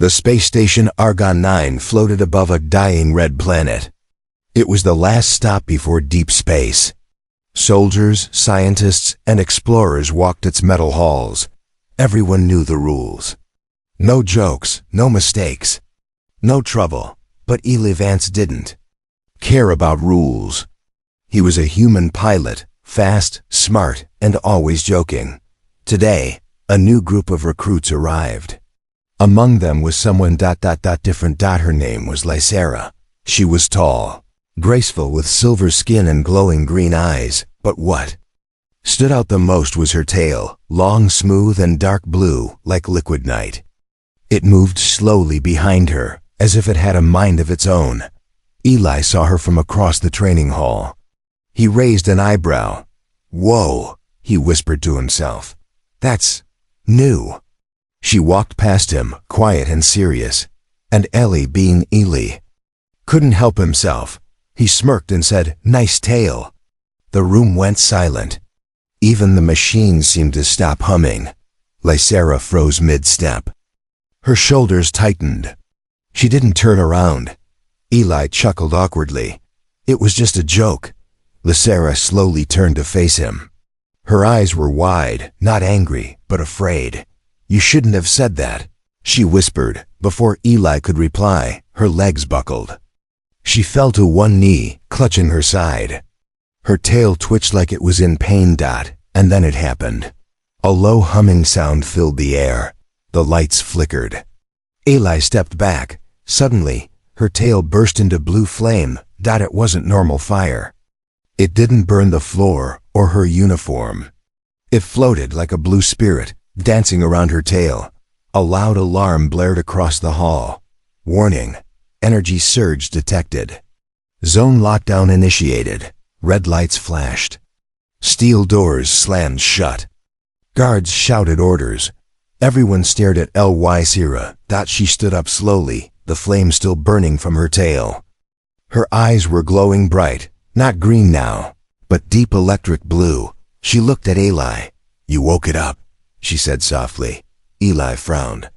The space station Argon 9 floated above a dying red planet. It was the last stop before deep space. Soldiers, scientists, and explorers walked its metal halls. Everyone knew the rules. No jokes, no mistakes, no trouble. But Eli Vance didn't care about rules. He was a human pilot, fast, smart, and always joking. Today, a new group of recruits arrived. Among them was someone different. Her name was Lysera. She was tall, graceful with silver skin and glowing green eyes, but what stood out the most was her tail, long, smooth, and dark blue, like liquid night. It moved slowly behind her, as if it had a mind of its own. Eli saw her from across the training hall. He raised an eyebrow. "Whoa," he whispered to himself. "That's new." She walked past him, quiet and serious, and Ellie, being Eli, couldn't help himself. He smirked and said, "Nice tail." The room went silent. Even the machine seemed to stop humming. Lysera froze mid-step. Her shoulders tightened. She didn't turn around. Eli chuckled awkwardly. It was just a joke. Lysera slowly turned to face him. Her eyes were wide, not angry, but afraid. "You shouldn't have said that," she whispered. Before Eli could reply, her legs buckled. She fell to one knee, clutching her side. Her tail twitched like it was in pain. And then it happened. A low humming sound filled the air. The lights flickered. Eli stepped back. Suddenly, her tail burst into blue flame. It wasn't normal fire. It didn't burn the floor or her uniform. It floated like a blue spirit, dancing around her tail. A loud alarm blared across the hall. "Warning. Energy surge detected. Zone lockdown initiated." Red lights flashed. Steel doors slammed shut. Guards shouted orders. Everyone stared at Lysera. She stood up slowly, the flame still burning from her tail. Her eyes were glowing bright, not green now, but deep electric blue. She looked at Eli. "You woke it up," she said softly. Eli frowned.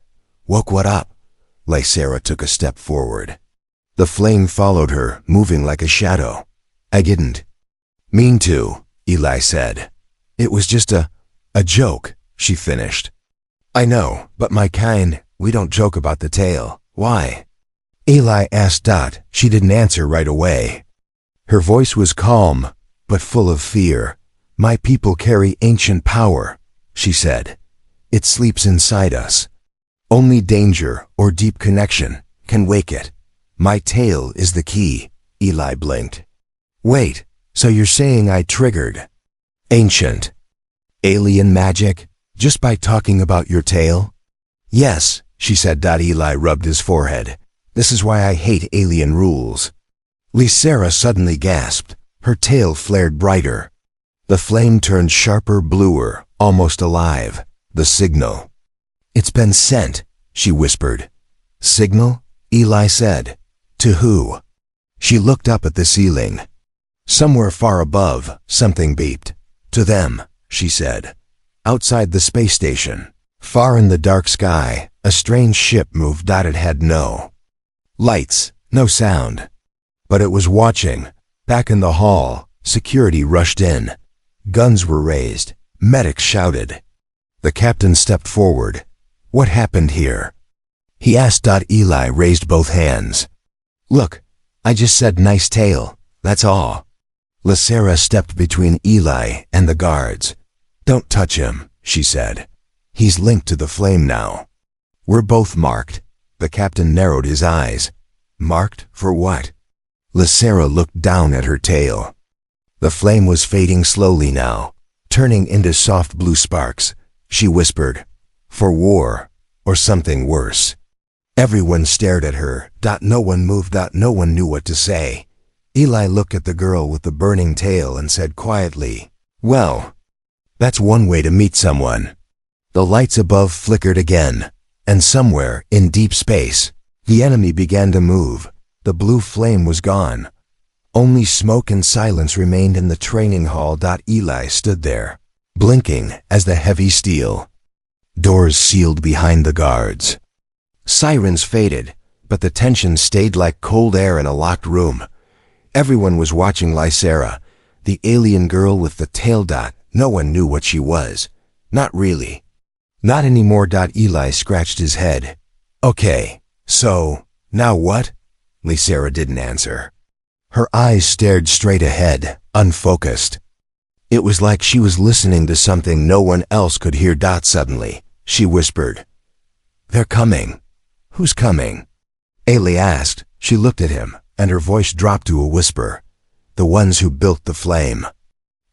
"Woke what up?" Lysera took a step forward. The flame followed her, moving like a shadow. "I didn't mean to," Eli said. "It was just a joke," she finished. "I know, but my kind, we don't joke about the tail. Why?" Eli asked. She didn't answer right away. Her voice was calm, but full of fear. "My people carry ancient power," she said. "It sleeps inside us. Only danger or deep connection can wake it. My tail is the key." Eli blinked. "Wait, so you're saying I triggered ancient alien magic just by talking about your tail?" "Yes," she said. Eli rubbed his forehead. "This is why I hate alien rules." Lysera suddenly gasped. Her tail flared brighter. The flame turned sharper, bluer, almost alive. The signal. "It's been sent," she whispered. "Signal?" Eli said. "To who?" She looked up at the ceiling. Somewhere far above, something beeped. "To them," she said. Outside the space station, far in the dark sky, a strange ship moved. It had no lights, no sound. But it was watching. Back in the hall, security rushed in. Guns were raised. Medics shouted. The captain stepped forward. "What happened here?" he asked. Eli raised both hands. "Look, I just said nice tail, that's all." Lysera stepped between Eli and the guards. "Don't touch him," she said. "He's linked to the flame now. We're both marked." The captain narrowed his eyes. "Marked for what?" Lysera looked down at her tail. The flame was fading slowly now, turning into soft blue sparks. She whispered, "For war, or something worse." Everyone stared at her. No one moved. No one knew what to say. Eli looked at the girl with the burning tail and said quietly, "Well, that's one way to meet someone." The lights above flickered again, and somewhere in deep space, the enemy began to move. The blue flame was gone. Only smoke and silence remained in the training hall. Eli stood there, blinking as the heavy steel doors sealed behind the guards. Sirens faded, but the tension stayed like cold air in a locked room. Everyone was watching Lysera, the alien girl with the tail dot. No one knew what she was. Not really. Not anymore. Eli scratched his head. Okay, so, now what? Lysera didn't answer. Her eyes stared straight ahead, unfocused. It was like she was listening to something no one else could hear. Suddenly, she whispered, "They're coming." "Who's coming?" Ailey asked. She looked at him, and her voice dropped to a whisper. "The ones who built the flame."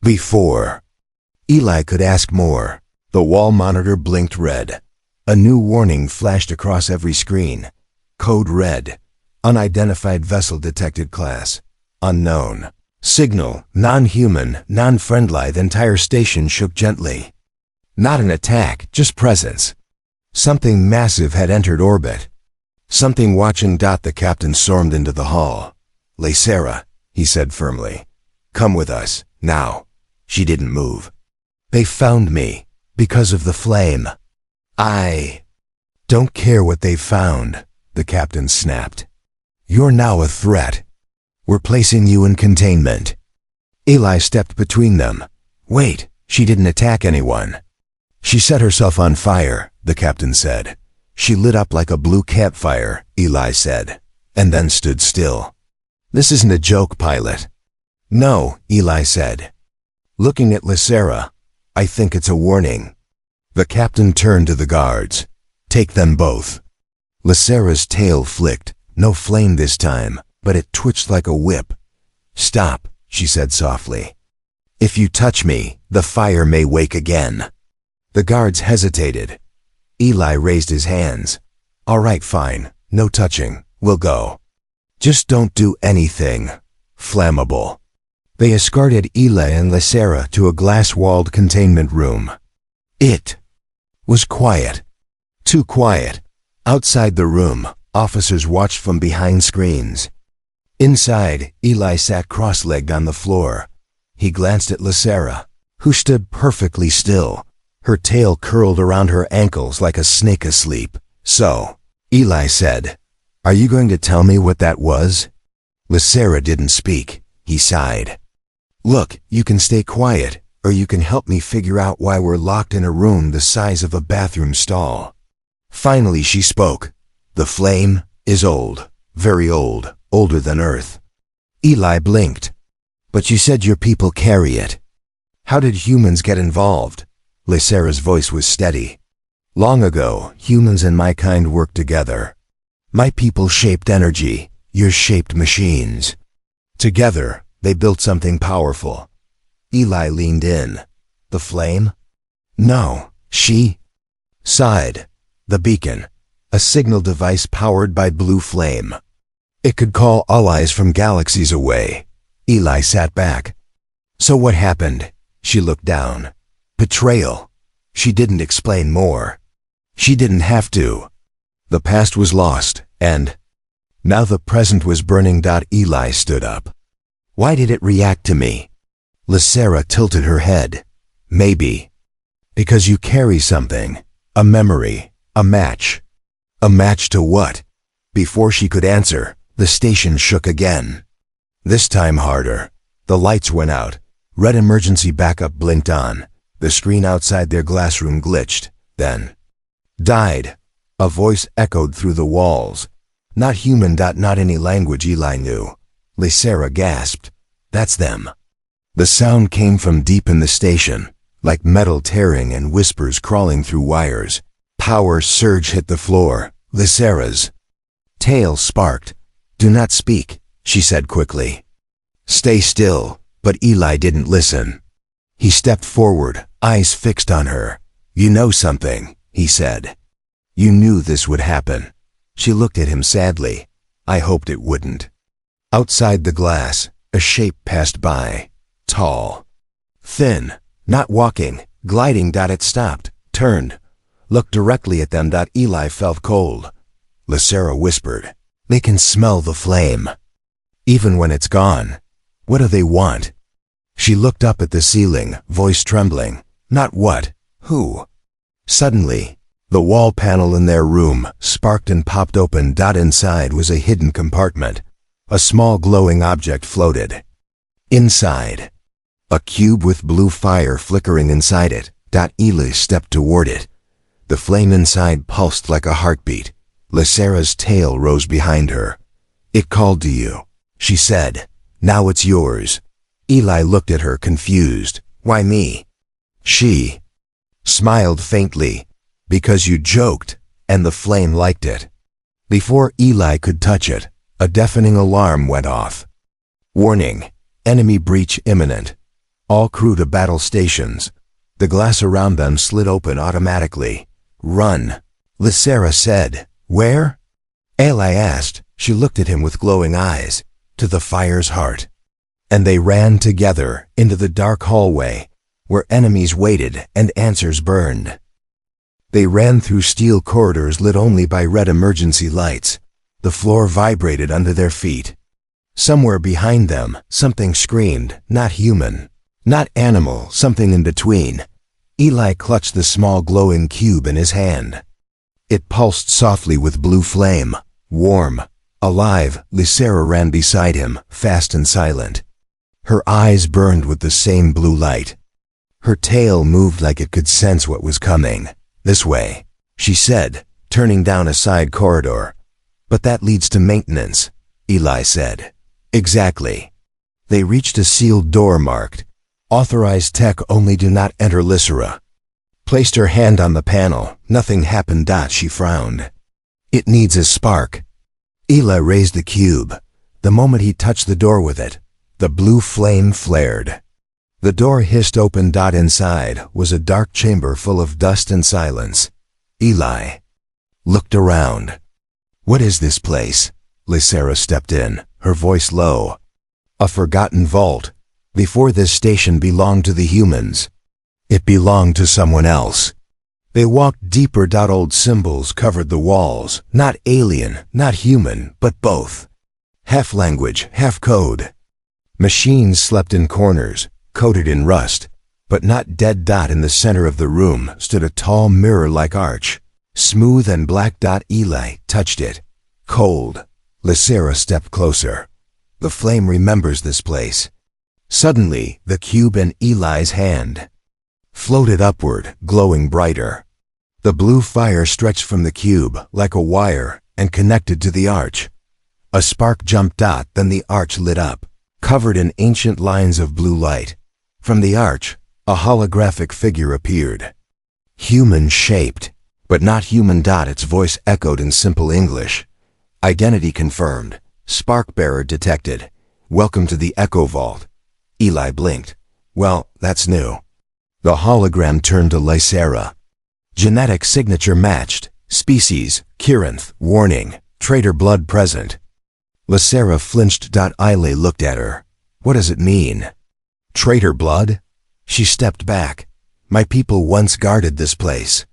Before Eli could ask more, the wall monitor blinked red. A new warning flashed across every screen. Code red. Unidentified vessel detected. Class unknown. Signal non-human, non-friendly. The entire station shook gently. Not an attack, just presence. Something massive had entered orbit. Something watching. The captain stormed into the hall. "Lysera," he said firmly. "Come with us, now." She didn't move. "They found me, because of the flame." "I don't care what they found," the captain snapped. "You're now a threat. We're placing you in containment." Eli stepped between them. "Wait, she didn't attack anyone." "She set herself on fire," the captain said. "She lit up like a blue campfire," Eli said, and then stood still. "This isn't a joke, pilot." "No," Eli said. Looking at Lysera, "I think it's a warning." The captain turned to the guards. "Take them both." Lysera's tail flicked, no flame this time, but it twitched like a whip. "Stop," she said softly. "If you touch me, the fire may wake again." The guards hesitated. Eli raised his hands. "All right, fine, no touching, we'll go. Just don't do anything flammable." They escorted Eli and Lysera to a glass-walled containment room. It was quiet. Too quiet. Outside the room, officers watched from behind screens. Inside, Eli sat cross-legged on the floor. He glanced at Lysera, who stood perfectly still, her tail curled around her ankles like a snake asleep. "So," Eli said, "are you going to tell me what that was?" Lysera didn't speak. He sighed. "Look, you can stay quiet, or you can help me figure out why we're locked in a room the size of a bathroom stall." Finally she spoke. "The flame is old, very old, older than Earth." Eli blinked. "But you said your people carry it. How did humans get involved?" Lysera's voice was steady. "Long ago, humans and my kind worked together. My people shaped energy, yours shaped machines. Together, they built something powerful." Eli leaned in. "The flame?" "No, she sighed. The beacon, a signal device powered by blue flame. It could call allies from galaxies away." Eli sat back. "So what happened?" She looked down. "Betrayal." She didn't explain more. She didn't have to. The past was lost, and now the present was burning. Eli stood up. "Why did it react to me?" Lysera tilted her head. "Maybe because you carry something, a memory, a match." "A match to what?" Before she could answer, the station shook again. This time harder. The lights went out. Red emergency backup blinked on. The screen outside their glass room glitched, then died. A voice echoed through the walls. Not human. Not any language Eli knew. Lysera gasped. "That's them." The sound came from deep in the station, like metal tearing and whispers crawling through wires. Power surge hit the floor. Lysera's tail sparked. "Do not speak," she said quickly. "Stay still." But Eli didn't listen. He stepped forward, eyes fixed on her. "You know something," he said. "You knew this would happen." She looked at him sadly. "I hoped it wouldn't." Outside the glass, a shape passed by. Tall. Thin. Not walking, gliding. It stopped, turned, looked directly at them. Eli felt cold. Lysera whispered, "They can smell the flame. Even when it's gone. What do they want?" She looked up at the ceiling, voice trembling. "Not what, who?" Suddenly, The wall panel in their room sparked and popped open. Inside was a hidden compartment. A small glowing object floated. Inside, a cube with blue fire flickering inside it. Eli stepped toward it. The flame inside pulsed like a heartbeat. Lysera's tail rose behind her. "It called to you," she said. "Now it's yours." Eli looked at her, confused. "Why me?" She smiled faintly. "Because you joked, and the flame liked it." Before Eli could touch it, a deafening alarm went off. "Warning, enemy breach imminent. All crew to battle stations." The glass around them slid open automatically. "Run," Lysera said. "Where?" Eli asked. She looked at him with glowing eyes. "To the fire's heart." And they ran together into the dark hallway, where enemies waited and answers burned. They ran through steel corridors lit only by red emergency lights. The floor vibrated under their feet. Somewhere behind them, something screamed, not human, not animal, something in between. Eli clutched the small glowing cube in his hand. It pulsed softly with blue flame, warm, alive. Lysera ran beside him, fast and silent. Her eyes burned with the same blue light. Her tail moved like it could sense what was coming. "This way," she said, turning down a side corridor. "But that leads to maintenance," Eli said. "Exactly." They reached a sealed door marked, "Authorized tech only, do not enter." Lysera placed her hand on the panel. Nothing happened. She frowned. "It needs a spark." Eli raised the cube. The moment he touched the door with it, the blue flame flared. The door hissed open. Inside was a dark chamber full of dust and silence. Eli looked around. "What is this place?" Lysera stepped in, her voice low. "A forgotten vault. Before this station belonged to the humans. It belonged to someone else." They walked deeper. Old symbols covered the walls. Not alien, not human, but both. Half language, half code. Machines slept in corners, coated in rust, but not dead. In the center of the room stood a tall mirror-like arch, smooth and black. Eli touched it. Cold. Lysera stepped closer. "The flame remembers this place." Suddenly, the cube in Eli's hand floated upward, glowing brighter. The blue fire stretched from the cube like a wire and connected to the arch. A spark jumped. Then the arch lit up, covered in ancient lines of blue light. From the arch, a holographic figure appeared. Human-shaped, but not human. Its voice echoed in simple English. "Identity confirmed. Spark-bearer detected. Welcome to the Echo Vault." Eli blinked. "Well, that's new." The hologram turned to Lysera. Genetic signature matched. Species, Kirinth. Warning, traitor blood present. Lysera flinched. Eli looked at her. "What does it mean?" "Traitor blood?" She stepped back. "My people once guarded this place.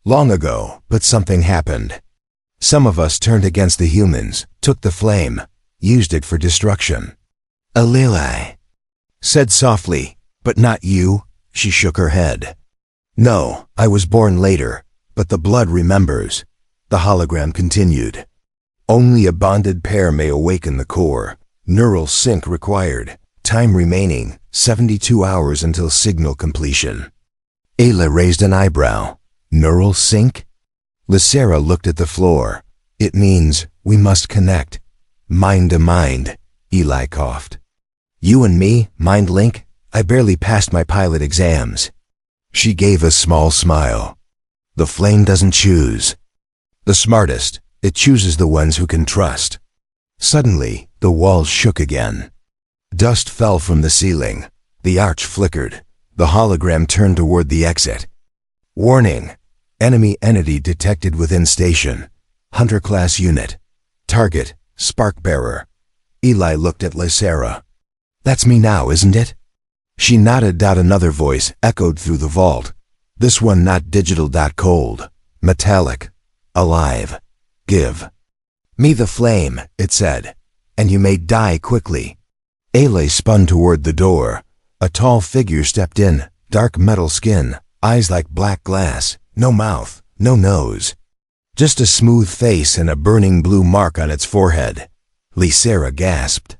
Long ago, but something happened. Some of us turned against the humans, took the flame, used it for destruction." "Alili said softly. "But not you?" She shook her head. "No, I was born later, but the blood remembers." The hologram continued. "Only a bonded pair may awaken the core. Neural sync required. Time remaining, 72 hours until signal completion." Ayla raised an eyebrow. "Neural sync?" Lysera looked at the floor. "It means we must connect. Mind to mind." Eli coughed. "You and me, mind link? I barely passed my pilot exams." She gave a small smile. "The flame doesn't choose the smartest. It chooses the ones who can trust." Suddenly, the walls shook again. Dust fell from the ceiling. The arch flickered. The hologram turned toward the exit. "Warning. Enemy entity detected within station. Hunter-class unit. Target, Spark-bearer." Eli looked at Lysera. "That's me now, isn't it?" She nodded. Another voice echoed through the vault. This one not digital. Cold. Metallic. Alive. "Give me the flame," it said, "and you may die quickly." Ayla spun toward the door. A tall figure stepped in, dark metal skin, eyes like black glass, no mouth, no nose. Just a smooth face and a burning blue mark on its forehead. Lysera gasped.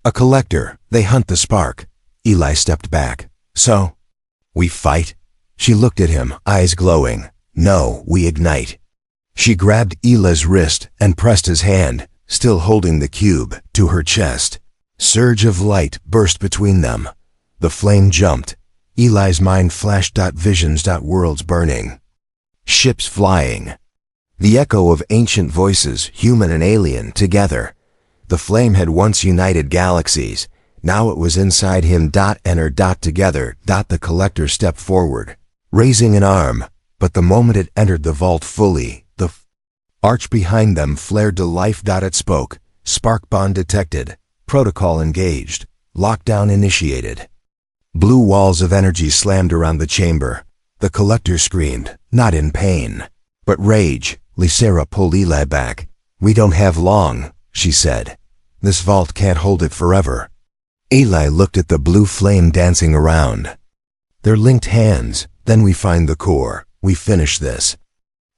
A collector, they hunt the spark. Eli stepped back. So? We fight? She looked at him, eyes glowing. No, we ignite. She grabbed Eli's wrist and pressed his hand, still holding the cube, to her chest. Surge of light burst between them. The flame jumped. Eli's mind flashed. Visions. Worlds burning. Ships flying. The echo of ancient voices, human and alien, together. The flame had once united galaxies. Now it was inside him. Enter. Together. The collector stepped forward, raising an arm, but the moment it entered the vault fully, the arch behind them flared to life. It spoke. Spark bond detected. Protocol engaged. Lockdown initiated. Blue walls of energy slammed around the chamber. The collector screamed, not in pain, but rage. Lysera pulled Eli back. We don't have long, she said. This vault can't hold it forever. Eli looked at the blue flame dancing around. They're linked hands. Then we find the core. We finish this.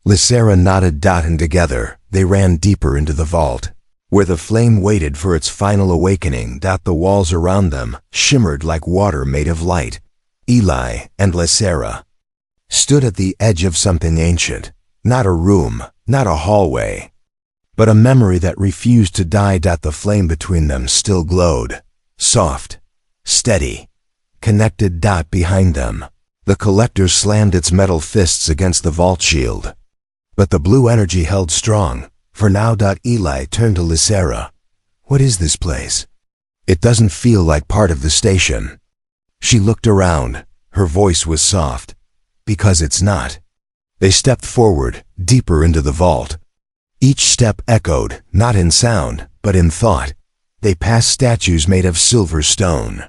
Lysera nodded. And together, they ran deeper into the vault, where the flame waited for its final awakening. The walls around them shimmered like water made of light. Eli and Lysera stood at the edge of something ancient. Not a room, not a hallway, but a memory that refused to die. The flame between them still glowed. Soft, steady, connected. Behind them, the collector slammed its metal fists against the vault shield. But the blue energy held strong. For now. Eli turned to Lysera. What is this place? It doesn't feel like part of the station. She looked around. Her voice was soft. Because it's not. They stepped forward, deeper into the vault. Each step echoed, not in sound, but in thought. They passed statues made of silver stone.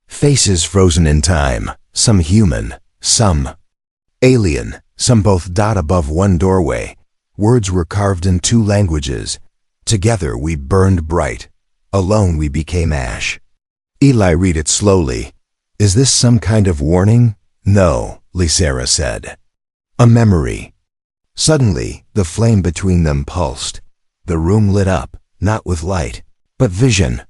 Faces frozen in time, some human, some alien, some both. Above one doorway, words were carved in 2 languages. Together we burned bright. Alone we became ash. Eli read it slowly. Is this some kind of warning? No, Lysera said. A memory. Suddenly, the flame between them pulsed. The room lit up, not with light, but vision.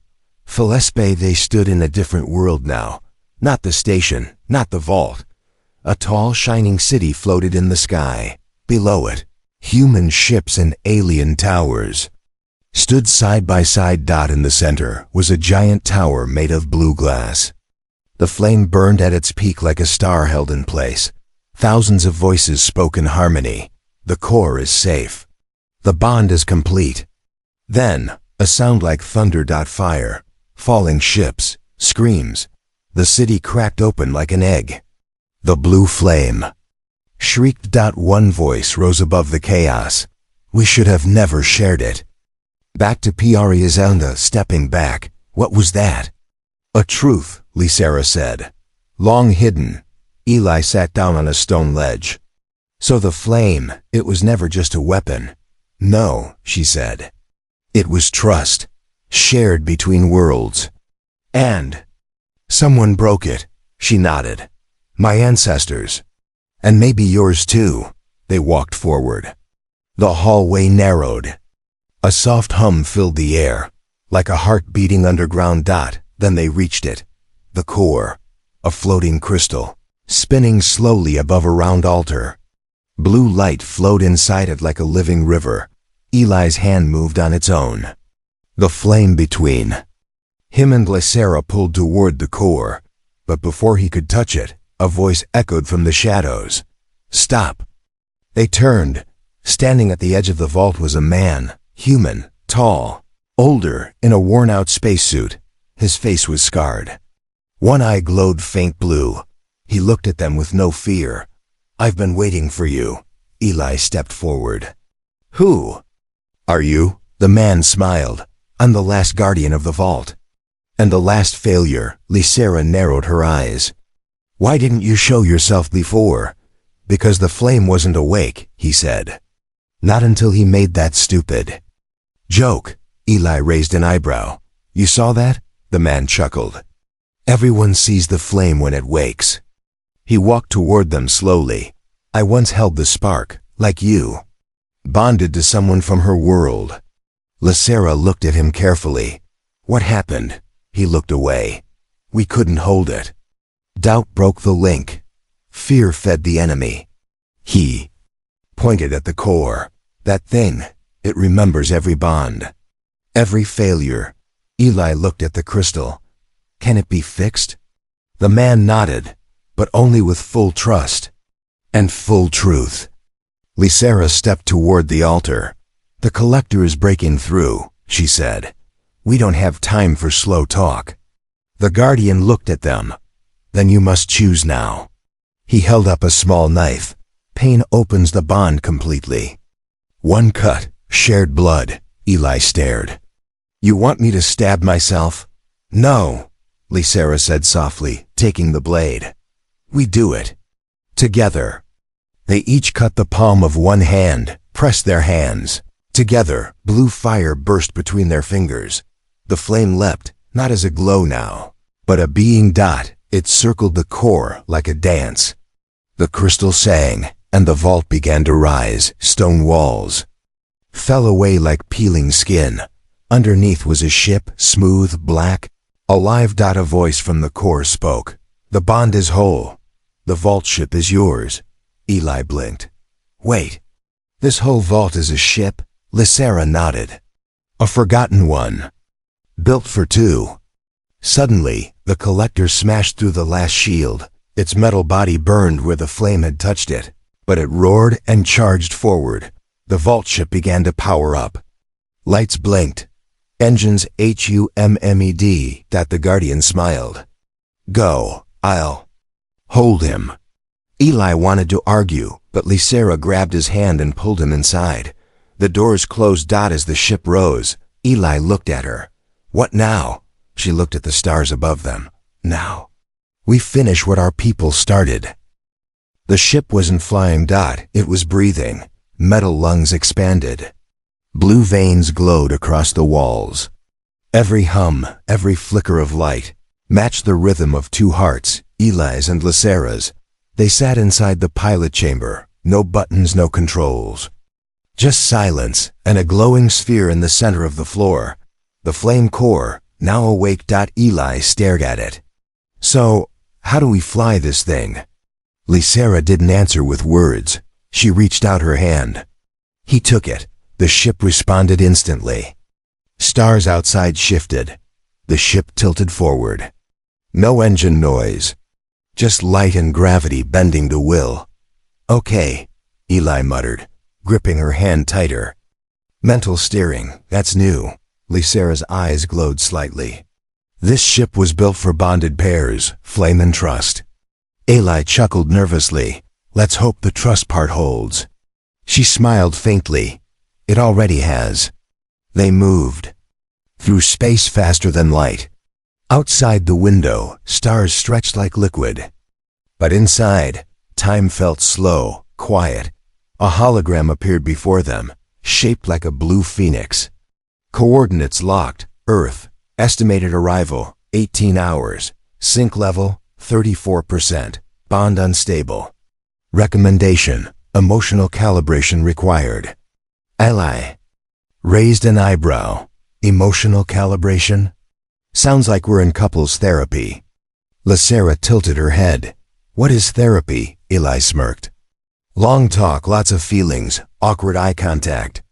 Philespe, they stood in a different world now. Not the station, not the vault. A tall, shining city floated in the sky. Below it, human ships and alien towers stood side by side. In the center was a giant tower made of blue glass. The flame burned at its peak like a star held in place. Thousands of voices spoke in harmony. The core is safe. The bond is complete. Then, a sound like thunder. Fire, falling ships, screams. The city cracked open like an egg. The blue flame shrieked. One voice rose above the chaos. We should have never shared it. Back to Zelda, stepping back. What was that? A truth, Lysera said. Long hidden. Eli sat down on a stone ledge. So the flame, it was never just a weapon. No, she said. It was trust, shared between worlds. And someone broke it. She nodded. My ancestors. And maybe yours too. They walked forward. The hallway narrowed. A soft hum filled the air, like a heart beating underground. Then they reached it. The core, a floating crystal, spinning slowly above a round altar. Blue light flowed inside it like a living river. Eli's hand moved on its own. The flame between him and Lysera pulled toward the core, but before he could touch it, a voice echoed from the shadows. Stop. They turned. Standing at the edge of the vault was a man, human, tall, older, in a worn-out spacesuit. His face was scarred. One eye glowed faint blue. He looked at them with no fear. I've been waiting for you. Eli stepped forward. Who are you? The man smiled. I'm the last guardian of the vault. And the last failure. Lysera narrowed her eyes. Why didn't you show yourself before? Because the flame wasn't awake, he said. Not until he made that stupid joke. Eli raised an eyebrow. You saw that? The man chuckled. Everyone sees the flame when it wakes. He walked toward them slowly. I once held the spark, Like you. Bonded to someone from her world. Lysera looked at him carefully. What happened? He looked away. We couldn't hold it. Doubt broke the link. Fear fed the enemy. He pointed at the core. That thing, it remembers every bond. Every failure. Eli looked at the crystal. Can it be fixed? The man nodded, but only with full trust. And full truth. Lysera stepped toward the altar. The collector is breaking through, she said. We don't have time for slow talk. The guardian looked at them. Then you must choose now. He held up a small knife. Pain opens the bond completely. One cut, shared blood. Eli stared. You want me to stab myself? No, Lysera said softly, taking the blade. We do it. Together. They each cut the palm of one hand, pressed their hands. Together, blue fire burst between their fingers. The flame leapt, not as a glow now, but a being dot. It circled the core like a dance. The crystal sang, and the vault began to rise. Stone walls fell away like peeling skin. Underneath was a ship, smooth, black. A live dot. A voice from the core spoke. The bond is whole. The vault ship is yours. Eli blinked. Wait. This whole vault is a ship? Lysera nodded. A forgotten one. Built for two. Suddenly, the collector smashed through the last shield. Its metal body burned where the flame had touched it, but it roared and charged forward. The vault ship began to power up. Lights blinked. Engines HUMMED. That the guardian smiled. Go, I'll hold him. Eli wanted to argue, but Lysera grabbed his hand and pulled him inside. The doors closed. As the ship rose, Eli looked at her. What now? She looked at the stars above them. Now. We finish what our people started. The ship wasn't flying. It was breathing. Metal lungs expanded. Blue veins glowed across the walls. Every hum, every flicker of light, matched the rhythm of two hearts, Eli's and Lysera's. They sat inside the pilot chamber. No buttons, no controls. Just silence, and a glowing sphere in the center of the floor. The flame core, now awake. Eli stared at it. So, how do we fly this thing? Lysera didn't answer with words. She reached out her hand. He took it. The ship responded instantly. Stars outside shifted. The ship tilted forward. No engine noise. Just light and gravity bending to will. Okay, Eli muttered, gripping her hand tighter. Mental steering, that's new. Lysera's eyes glowed slightly. This ship was built for bonded pairs, flame and trust. Eli chuckled nervously. Let's hope the trust part holds. She smiled faintly. It already has. They moved. Through space faster than light. Outside the window, stars stretched like liquid. But inside, time felt slow, quiet. A hologram appeared before them, shaped like a blue phoenix. Coordinates locked. Earth. Estimated arrival, 18 hours. Sync level, 34%. Bond unstable. Recommendation, emotional calibration required. Ally. Raised an eyebrow. Emotional calibration? Sounds like we're in couples therapy. Lysera tilted her head. What is therapy? Eli smirked. Long talk, lots of feelings, awkward eye contact.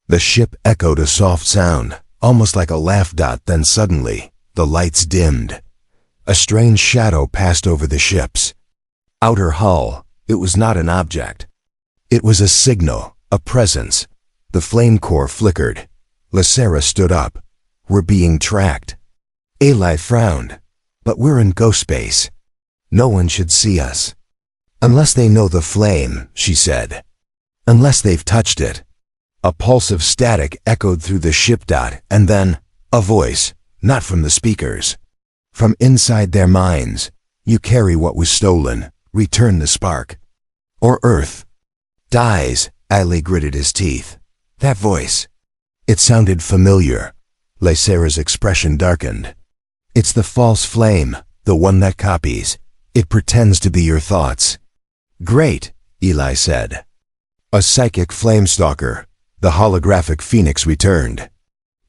The ship echoed a soft sound, almost like a laugh. Then suddenly, the lights dimmed. A strange shadow passed over the ship's outer hull. It was not an object. It was a signal, a presence. The flame core flickered. Lysera stood up. We're being tracked. Eli frowned. But we're in ghost space. No one should see us. Unless they know the flame, she said. Unless they've touched it. A pulse of static echoed through the ship. And then, a voice, not from the speakers. From inside their minds. You carry what was stolen. Return the spark. Or Earth dies. Eli gritted his teeth. That voice. It sounded familiar. Lysera's expression darkened. It's the false flame, the one that copies. It pretends to be your thoughts. Great, Eli said. A psychic flamestalker, the holographic phoenix returned.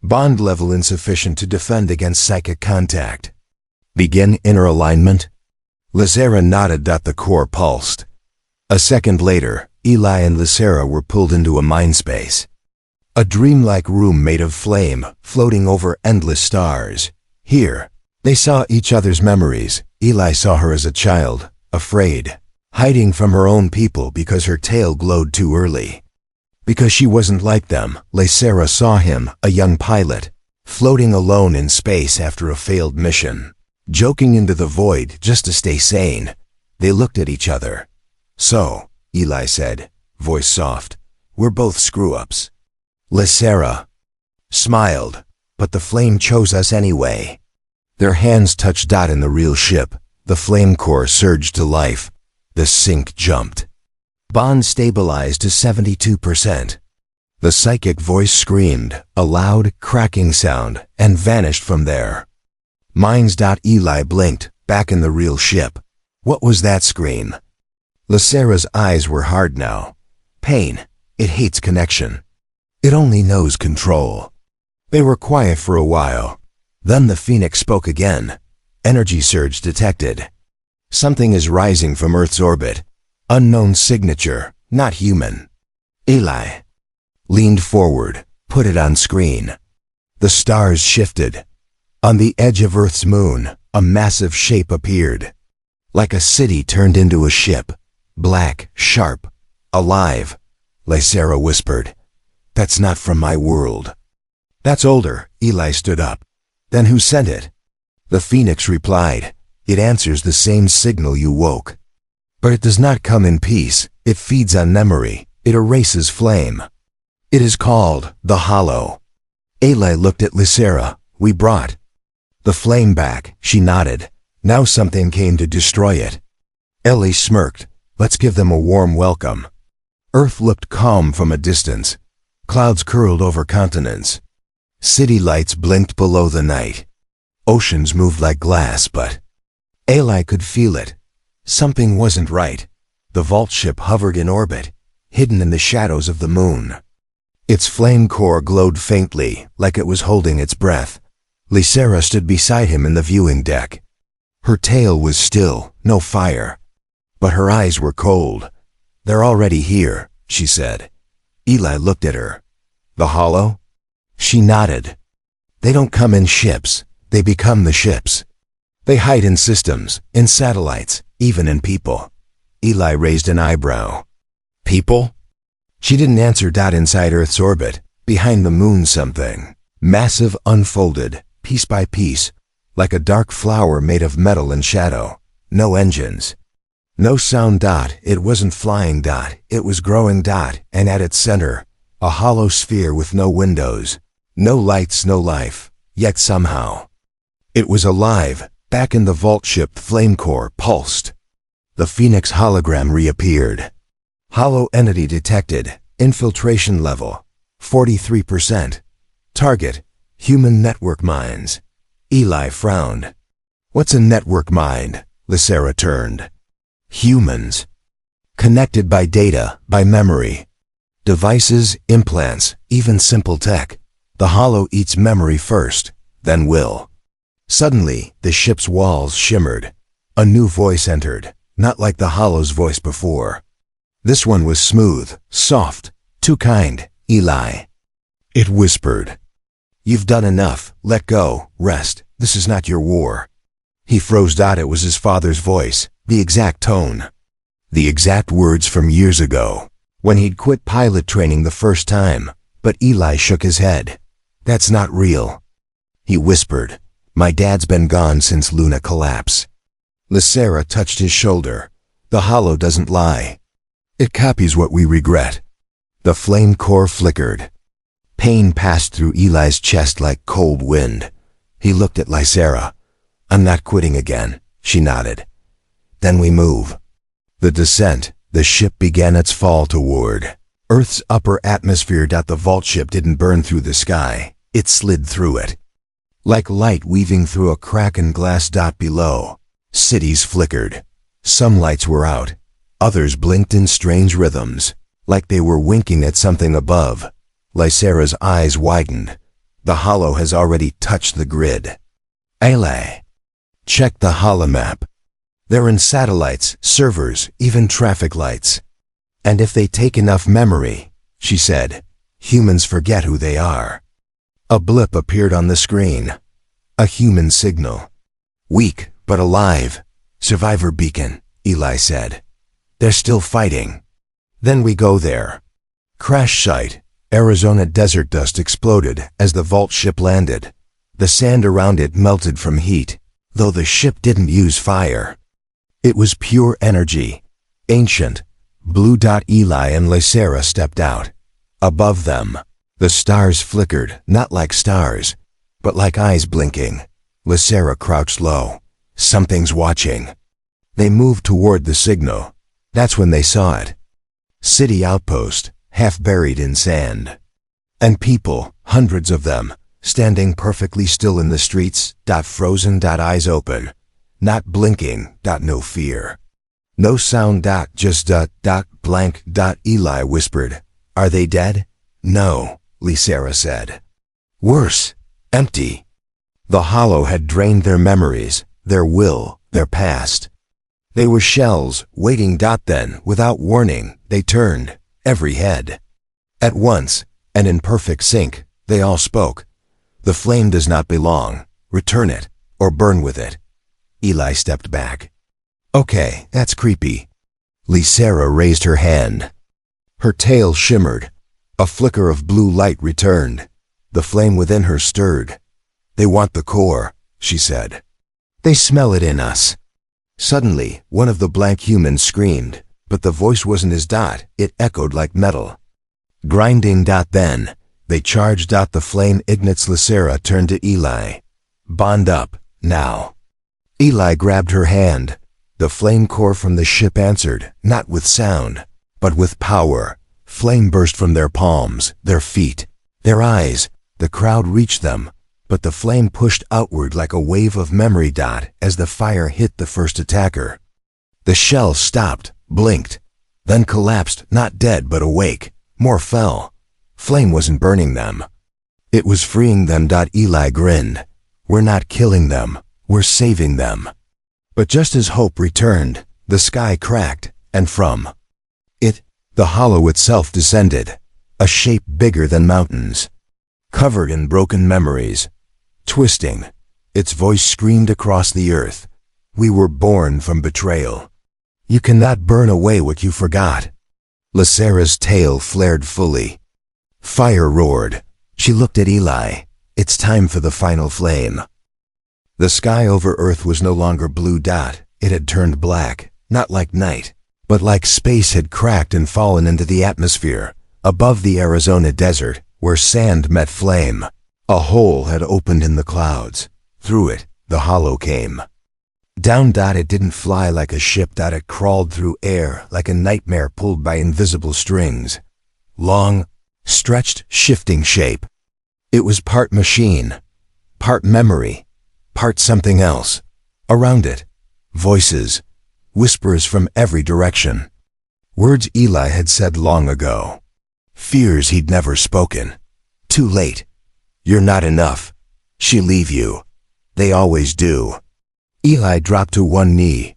Bond level insufficient to defend against psychic contact. Begin inner alignment. Lysera nodded. The core pulsed. A second later, Eli and Lysera were pulled into a mind space. A dreamlike room made of flame, floating over endless stars. Here, they saw each other's memories. Eli saw her as a child, afraid, hiding from her own people because her tail glowed too early. Because she wasn't like them. Lysera saw him, a young pilot, floating alone in space after a failed mission, joking into the void just to stay sane. They looked at each other. So, Eli said, voice soft, we're both screw-ups. Lysera smiled, but the flame chose us anyway. Their hands touched. In the real ship, the flame core surged to life. The sync jumped. Bond stabilized to 72%. The psychic voice screamed, a loud, cracking sound, and vanished from there. Minds. Eli blinked, back in the real ship. What was that scream? Lysera's eyes were hard now. Pain. It hates connection. It only knows control. They were quiet for a while. Then the Phoenix spoke again. Energy surge detected. Something is rising from Earth's orbit. Unknown signature, not human. Eli leaned forward, put it on screen. The stars shifted. On the edge of Earth's moon, a massive shape appeared. Like a city turned into a ship. Black, sharp, alive. Lysera whispered, "That's not from my world." "That's older." Eli stood up. "Then who sent it?" The Phoenix replied, "It answers the same signal you woke. But it does not come in peace. It feeds on memory. It erases flame. It is called the Hollow." Eli looked at Lysera. "We brought the flame back." She nodded. Now something came to destroy it. Ellie smirked. "Let's give them a warm welcome." Earth looked calm from a distance. Clouds curled over continents. City lights blinked below the night. Oceans moved like glass, but Eli could feel it. Something wasn't right. The vault ship hovered in orbit, hidden in the shadows of the moon. Its flame core glowed faintly, like it was holding its breath. Lysera stood beside him in the viewing deck. Her tail was still, no fire. But her eyes were cold. "They're already here," she said. Eli looked at her. "The Hollow?" She nodded. "They don't come in ships. They become the ships. They hide in systems, in satellites, even in people." Eli raised an eyebrow. "People?" She didn't answer. Inside Earth's orbit, behind the moon, something massive unfolded, piece by piece, like a dark flower made of metal and shadow. No engines. No sound. It wasn't flying. It was growing. And at its center, a hollow sphere with no windows, no lights, no life. Yet somehow, it was alive. Back in the vault ship, flame core pulsed. The Phoenix hologram reappeared. Hollow entity detected. Infiltration level 43%. Target, human network minds. Eli frowned. "What's a network mind?" Lysera turned. "Humans. Connected by data, by memory. Devices, implants, even simple tech. The Hollow eats memory first, then will." Suddenly, the ship's walls shimmered. A new voice entered, not like the Hollow's voice before. This one was smooth, soft, too kind. "Eli." It whispered. "You've done enough. Let go. Rest. This is not your war." He froze. It was his father's voice, the exact tone. The exact words from years ago, when he'd quit pilot training the first time. But Eli shook his head. "That's not real." He whispered, "My dad's been gone since Luna collapse." Lysera touched his shoulder. "The Hollow doesn't lie. It copies what we regret." The flame core flickered. Pain passed through Eli's chest like cold wind. He looked at Lysera. "I'm not quitting again," she nodded. "Then we move." The descent. The ship began its fall toward Earth's upper atmosphere. The vault ship didn't burn through the sky. It slid through it. Like light weaving through a crack in glass. Below, cities flickered. Some lights were out. Others blinked in strange rhythms. like they were winking at something above. Lysera's eyes widened. The hollow has already touched the grid. Ayla. Check the holomap. They're in satellites, servers, even traffic lights. And if they take enough memory, she said, humans forget who they are. A blip appeared on the screen. A human signal. Weak, but alive. Survivor beacon, Eli said. They're still fighting. Then we go there. Crash site. Arizona desert dust exploded as the vault ship landed. The sand around it melted from heat, though the ship didn't use fire. It was pure energy. Ancient. Blue. Eli and Lysera stepped out. Above them, the stars flickered, not like stars, but like eyes blinking. Lysera crouched low. Something's watching. They moved toward the signal. That's when they saw it. City outpost, half buried in sand. And people, hundreds of them, standing perfectly still in the streets, frozen, eyes open. Not blinking, no fear. No sound, just blank. Eli whispered. Are they dead? No, Lysera said. Worse, empty. The hollow had drained their memories, their will, their past. They were shells, waiting. Then, without warning, they turned, every head. At once, and in perfect sync, they all spoke. The flame does not belong. Return it, or burn with it. Eli stepped back. Okay, that's creepy. Lysera raised her hand. Her tail shimmered. A flicker of blue light returned. The flame within her stirred. They want the core, she said. They smell it in us. Suddenly, one of the blank humans screamed, but the voice wasn't his. It echoed like metal. Grinding. Then, they charged. The flame ignites. Lysera turned to Eli. Bond up, now. Eli grabbed her hand. The flame core from the ship answered, not with sound, but with power. Flame burst from their palms, their feet, their eyes. The crowd reached them, but the flame pushed outward like a wave of memory. As the fire hit the first attacker. The shell stopped, blinked, then collapsed, not dead but awake. More fell. Flame wasn't burning them. It was freeing them. Eli grinned. We're not killing them, we're saving them. But just as hope returned, the sky cracked, and from it, the hollow itself descended, a shape bigger than mountains, covered in broken memories. Twisting, its voice screamed across the earth. We were born from betrayal. You cannot burn away what you forgot. Lysera's tail flared fully. Fire roared. She looked at Eli. It's time for the final flame. The sky over Earth was no longer blue. It had turned black, not like night, but like space had cracked and fallen into the atmosphere. Above the Arizona desert, where sand met flame, a hole had opened in the clouds. Through it, the hollow came. Down. It didn't fly like a ship. It crawled through air like a nightmare pulled by invisible strings. Long, stretched, shifting shape. It was part machine, part memory, part something else. Around it, voices, whispers from every direction. Words Eli had said long ago. Fears he'd never spoken. Too late. You're not enough. She'll leave you. They always do. Eli dropped to one knee.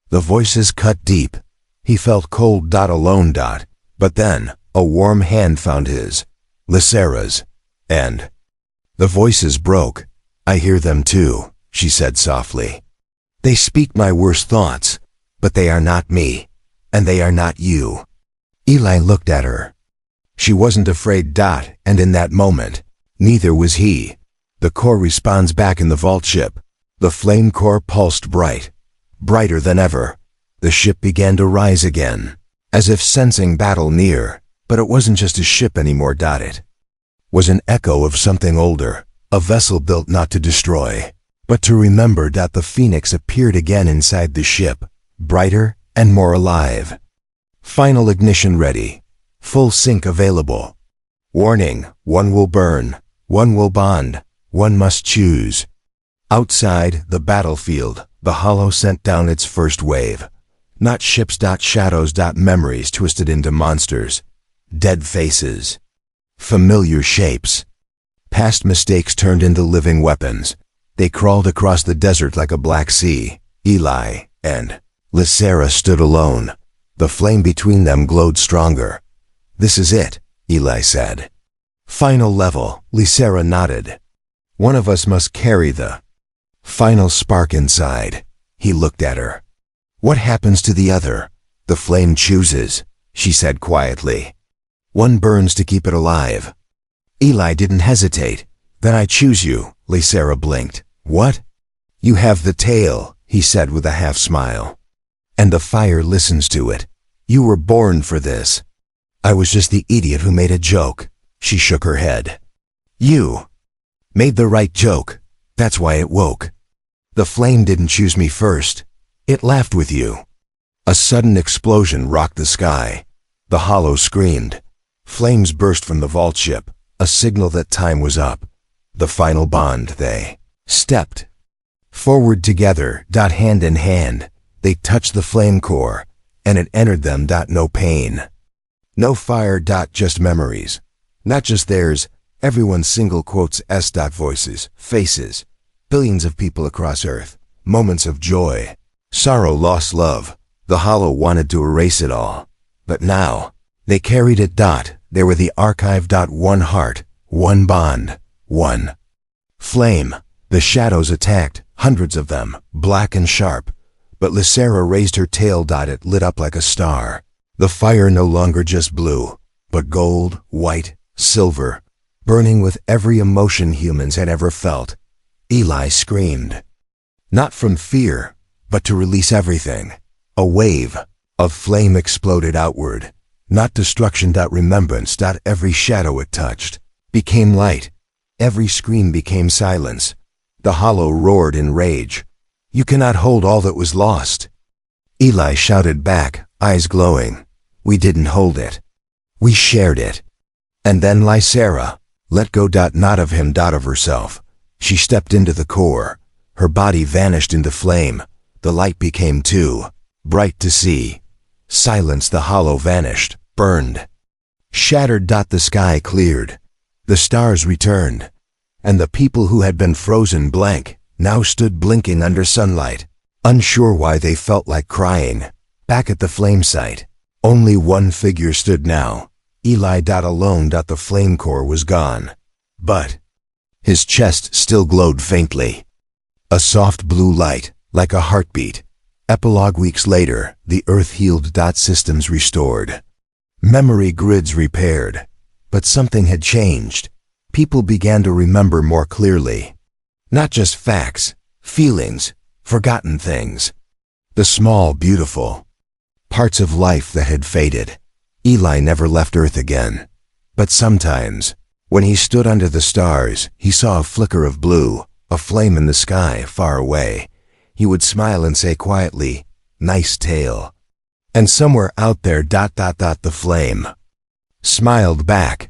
The voices cut deep. He felt cold. Alone. But then, a warm hand found his. Lysera's. And the voices broke. I hear them too, she said softly. They speak my worst thoughts, but they are not me, and they are not you. Eli looked at her. She wasn't afraid. And in that moment, neither was he. The core responds back in the vault ship. The flame core pulsed bright, brighter than ever. The ship began to rise again, as if sensing battle near, but it wasn't just a ship anymore. It was an echo of something older, a vessel built not to destroy, but to remember. The phoenix appeared again inside the ship, brighter and more alive. Final ignition ready, full sync available. Warning, one will burn, one will bond, one must choose. Outside, the battlefield, the hollow sent down its first wave. Not ships. Shadows. Memories twisted into monsters. Dead faces. Familiar shapes. Past mistakes turned into living weapons. They crawled across the desert like a black sea. Eli and Lysera stood alone. The flame between them glowed stronger. "This is it," Eli said. "Final level," Lysera nodded. "One of us must carry the final spark inside." He looked at her. "What happens to the other?" "The flame chooses," she said quietly. "One burns to keep it alive." Eli didn't hesitate. "Then I choose you," Lysera blinked. "What?" "You have the tail," he said with a half smile. "And the fire listens to it. You were born for this." "I was just the idiot who made a joke." She shook her head. "You made the right joke. That's why it woke. The flame didn't choose me first. It laughed with you." A sudden explosion rocked the sky. The hollow screamed. Flames burst from the vault ship, a signal that time was up. The final bond. They stepped forward together, hand in hand. They touched the flame core, and it entered them. No pain. No fire. Just memories. Not just theirs, everyone's. Single quotes. Voices, faces. Billions of people across Earth. Moments of joy. Sorrow, loss, love. The hollow wanted to erase it all. But now, they carried it. They were the archive. One heart, one bond, one flame. The shadows attacked, hundreds of them, black and sharp. But Lysera raised her tail. It lit up like a star. The fire no longer just blue, but gold, white, silver, burning with every emotion humans had ever felt. Eli screamed. Not from fear, but to release everything. A wave of flame exploded outward. Not destruction. Remembrance. Every shadow it touched became light. Every scream became silence. The hollow roared in rage. "You cannot hold all that was lost." Eli shouted back, eyes glowing. "We didn't hold it. We shared it." And then Lysera let go. Not of him. Of herself. She stepped into the core. Her body vanished into flame. The light became too bright to see. Silence. The hollow vanished, burned, shattered. The sky cleared. The stars returned. And the people who had been frozen blank now stood blinking under sunlight, unsure why they felt like crying. Back at the flame site, only one figure stood now. Eli. Alone. The flame core was gone. But his chest still glowed faintly. A soft blue light, like a heartbeat. Epilogue. Weeks later, the Earth healed. Systems restored. Memory grids repaired. But something had changed. People began to remember more clearly. Not just facts, feelings, forgotten things. The small, beautiful parts of life that had faded. Eli never left Earth again. But sometimes, when he stood under the stars, he saw a flicker of blue, a flame in the sky far away. He would smile and say quietly, "Nice tail." And somewhere out there, the flame smiled back,